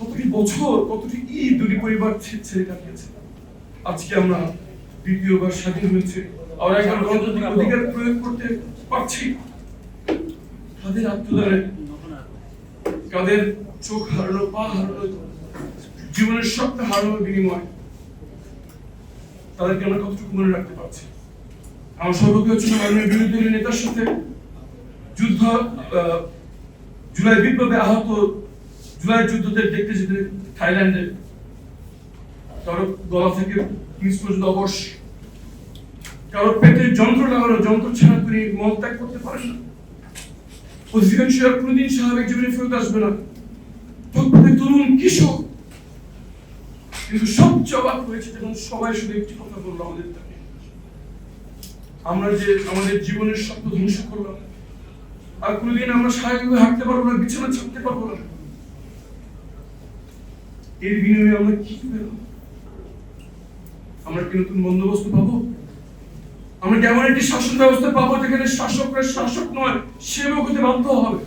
কতটি বছর, কতটি ঈদ দুটি পরিবার ছেড়ে কাটিয়েছে। আজকে আমরা দ্বিতীয়বার স্বাধীন হয়েছে, আমরা এখন গণতান্ত্রিক অধিকার প্রয়োগ করতে পারছি। কাদের আত্মদানে, কাদের চোখ হারানো, পা হারানো, জীবনের সবটা হারানোর বিনিময় তাদেরকে আমরা কতটুকু মনে রাখতে পারছি। আমার সর্বজ্ঞ ছিল মাননীয় বিরোধী দলীয় নেতার সাথে যুদ্ধ, জুলাই বিপ্লবে আহত, জুলাই যুদ্ধতে দেখতে যেতে থাইল্যান্ডে, কারো গলা থেকে নিচ পর্যন্ত অবশ, কারো পেটের যন্ত্র লাগানো, যন্ত্র ছাড়া তিনি মল ত্যাগ করতে পারেন না। অধিকাংশ কোনদিন স্বাভাবিক জীবনে ফেরত আসবে না, প্রত্যেক তরুণ কিশোর। কিন্তু সবচেয়ে অবাক হয়েছে যখন সবাই শুধু একটি কথা বললো আমাদের তাকে, আমরা যে আমাদের জীবনের স্বপ্ন ধ্বংস করলাম, আর কোনদিন আমরা স্বাভাবিকভাবে হাঁটতে পারবো না, বিছানা ছাড়তে পারবো না। এর বিনিময়ে আমরা কি পেলাম? আমরা কি নতুন বন্দোবস্ত পাবো? আমরা কি এমন একটি শাসন ব্যবস্থা পাবো যেখানে শাসকরা শাসক নয়, সেবক হতে বাধ্য হবে?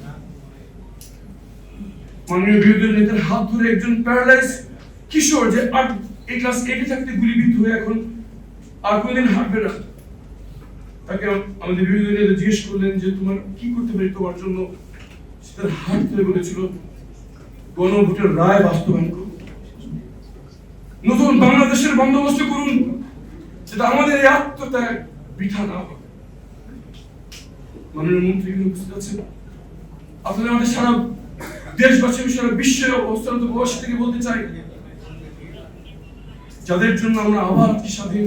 মাননীয় বিরোধী নেতার হাত ধরে একজন প্যারালাইজ কিশোর, যে এই ক্লাস 8 থাকতে গুলিবিদ্ধ হয়ে এখন আর কোনদিন হাঁটবে না, তাকে আমাদের বিরোধী নেতা জিজ্ঞেস করলেন যে তোমার কি করতে পারি তোমার জন্য। তার হাত ধরে বলেছিল গণভোটের রায় বাস্তবায়ন করুন, নতুন বাংলাদেশের বন্দোবস্ত করুন, যেটা আমাদের এই আত্মত্যাগ বৃথা না হবে। মাননীয় মন্ত্রী উপস্থিত আছেন, আপনাদের আমাদের সারা দেশবাসী, সারা বিশ্বের অবস্থানত প্রবাসী থেকে বলতে চাই, যাদের জন্য আমরা আবার স্বাধীন,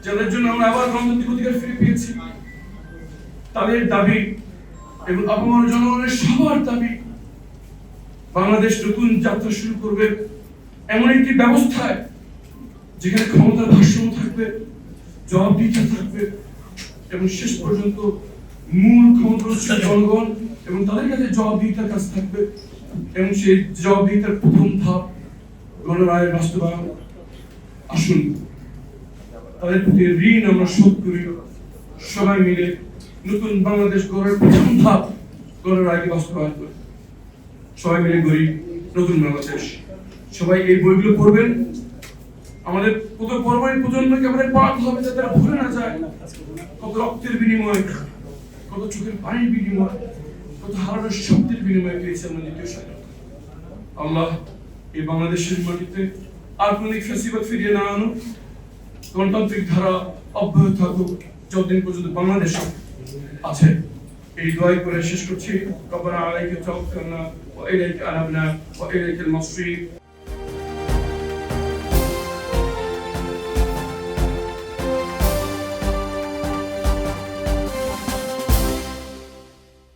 যাদের জন্য আমরা আবার গণতান্ত্রিক অধিকার ফিরে পেয়েছি, তাদের দাবি এবং আপামর জনগণের সবার দাবি বাংলাদেশ নতুন যাত্রা শুরু করবে এমন একটি ব্যবস্থায় যেখানে ক্ষমতার ভারসাম্য থাকবে, জবাবদিহিতা থাকবে এবং শেষ পর্যন্ত মূল ক্ষমতা হচ্ছে জনগণ এবং তাদের কাছে জবাবদিহিতার কাজ থাকবে। এবং সেই জবাবদিহিতার প্রথম ধাপ গণরায়ের বাস্তবায়ন। আসুন তাদের প্রতি ঋণ আমরা শোধ করি, সবাই মিলে নতুন বাংলাদেশ গড়ার প্রথম ধাপ গণরায়কে বাস্তবায়ন করি, সবাই মিলে গড়ি নতুন বাংলাদেশ। সবাই এই বইগুলো পড়বেন, আমাদের কত পরবর্তী প্রজন্মকে আমাদের পড়াতে হবে যাতে তারা ভুলে না যায় কত রক্তের বিনিময়, কত চোখের পানির বিনিময়, কত হারানোর শক্তির বিনিময় পেয়েছে আমরা দ্বিতীয় স্বাধীনতা। আল্লাহ এই বাংলাদেশের মাটিতে আর কোন ফ্যাসিবাদ ফিরিয়ে না আনুক, গণতান্ত্রিক ধারা অব্যাহত থাকুক যতদিন পর্যন্ত বাংলাদেশ আছে। এই দোয়াই করে শেষ করছি। রব্বানা আলাইকা তাওয়াক্কালনা ওয়া ইলাইকা আনাবনা ওয়া ইলাইকাল মাসির।